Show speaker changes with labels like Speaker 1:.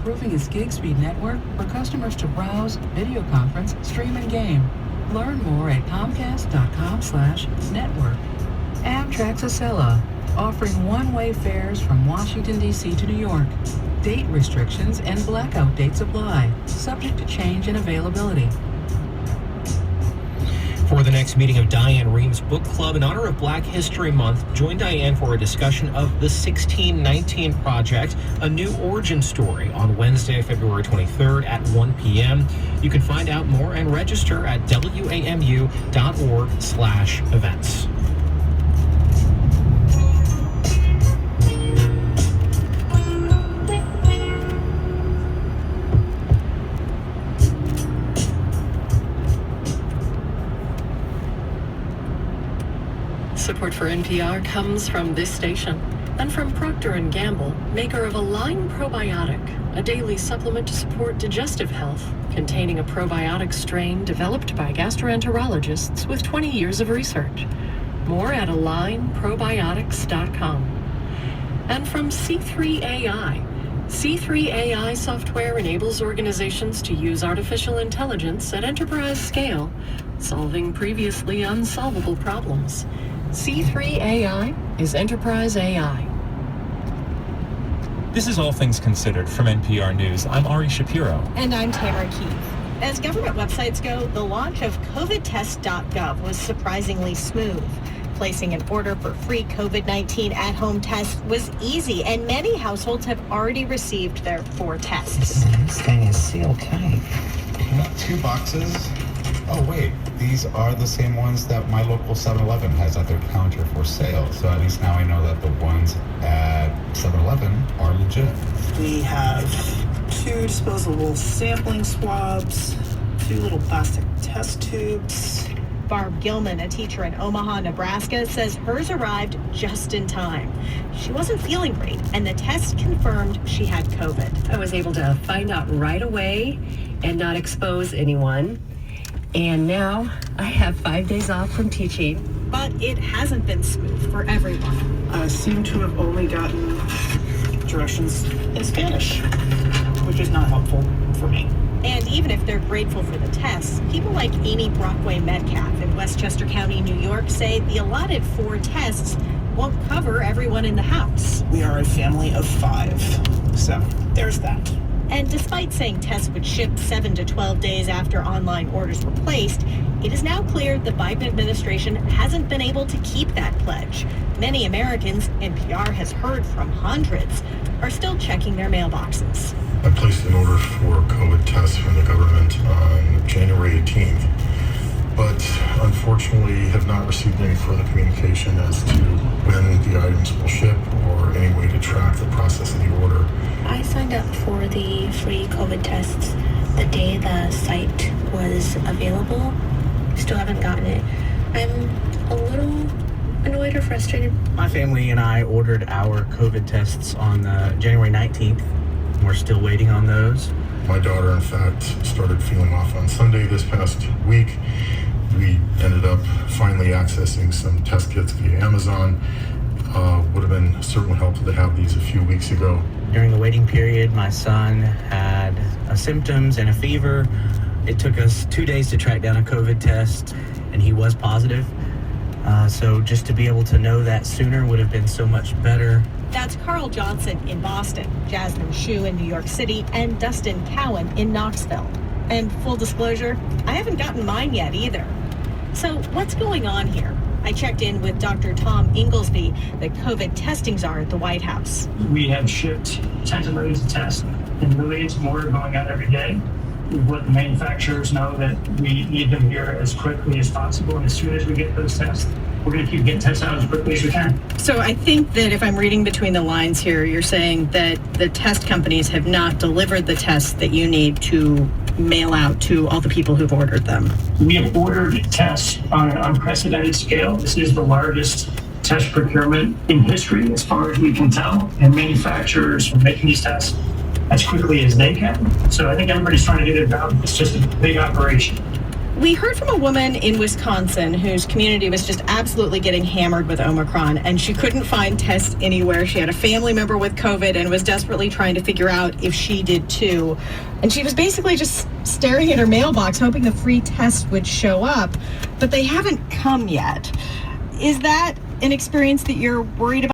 Speaker 1: Improving its gig speed network for customers to browse, video conference, stream, and game. Learn more at comcast.com/network. Amtrak's Acela, offering one-way fares from Washington, D.C. to New York. Date restrictions and blackout dates apply, subject to change in availability.
Speaker 2: For the next meeting of Diane Ream's book club in honor of Black History Month, join Diane for a discussion of the 1619 Project, a new origin story, on Wednesday, February 23rd at 1 p.m. You can find out more and register at wamu.org/events.
Speaker 3: Support for NPR comes from this station and from Procter & Gamble, maker of Align Probiotic, a daily supplement to support digestive health, containing a probiotic strain developed by gastroenterologists with 20 years of research. More at alignprobiotics.com. And from C3 AI. C3 AI software enables organizations to use artificial intelligence at enterprise scale, solving previously unsolvable problems. C3 AI is enterprise AI.
Speaker 4: This is All Things Considered from NPR News. I'm Ari Shapiro.
Speaker 5: And I'm Tamara Keith. As government websites go, the launch of covidtest.gov was surprisingly smooth. Placing an order for free COVID-19 at-home tests was easy, and many households have already received their 4 tests.
Speaker 6: This thing is sealed tight.
Speaker 7: 2 boxes. Oh, wait, these are the same ones that my local 7-Eleven has at their counter for sale. So at least now I know that the ones at 7-Eleven are legit.
Speaker 8: We have 2 disposable sampling swabs, 2 little plastic test tubes.
Speaker 5: Barb Gilman, a teacher in Omaha, Nebraska, says hers arrived just in time. She wasn't feeling great, and the test confirmed she had COVID.
Speaker 3: I was able to find out right away and not expose anyone. And now I have 5 days off from teaching.
Speaker 5: But it hasn't been smooth for everyone.
Speaker 8: I seem to have only gotten directions in Spanish, which is not helpful for me.
Speaker 5: And even if they're grateful for the tests, people like Amy Brockway Metcalf in Westchester County, New York, say the allotted 4 tests won't cover everyone in the house.
Speaker 8: We are a family of 5, so there's that.
Speaker 5: And despite saying tests would ship 7 to 12 days after online orders were placed, it is now clear the Biden administration hasn't been able to keep that pledge. Many Americans, NPR has heard from hundreds, are still checking their mailboxes.
Speaker 9: I placed an order for COVID tests from the government on January 18th, but unfortunately have not received any further communication as to when the items will ship or any way to track the process of the order.
Speaker 10: I signed up for the free COVID tests the day the site was available. Still haven't gotten it. I'm a little annoyed or frustrated.
Speaker 11: My family and I ordered our COVID tests on January 19th. We're still waiting on those.
Speaker 9: My daughter, in fact, started feeling off on Sunday this past week. We ended up finally accessing some test kits via Amazon. Would have been certainly helpful to have these a few weeks ago.
Speaker 11: During the waiting period, my son had symptoms and a fever. It took us 2 days to track down a COVID test, and he was positive. So just to be able to know that sooner would have been so much better.
Speaker 5: That's Carl Johnson in Boston, Jasmine Shue in New York City, and Dustin Cowan in Knoxville. And full disclosure, I haven't gotten mine yet either. So what's going on here? I checked in with Dr. Tom Inglesby, the COVID testing czar at the White House.
Speaker 12: We have shipped tens of millions of tests and millions more going out every day. We've let the manufacturers know that we need them here as quickly as possible, and as soon as we get those tests, we're going to keep getting tests out as quickly as we can.
Speaker 5: So I think that if I'm reading between the lines here, you're saying that the test companies have not delivered the tests that you need to mail out to all the people who've ordered them.
Speaker 12: We have ordered tests on an unprecedented scale. This is the largest test procurement in history, as far as we can tell, and manufacturers are making these tests as quickly as they can. So I think everybody's trying to get it out. It's just a big operation.
Speaker 5: We heard from a woman in Wisconsin whose community was just absolutely getting hammered with Omicron, and she couldn't find tests anywhere. She had a family member with COVID and was desperately trying to figure out if she did too. And she was basically just staring at her mailbox, hoping the free test would show up, but they haven't come yet. Is that an experience that you're worried about?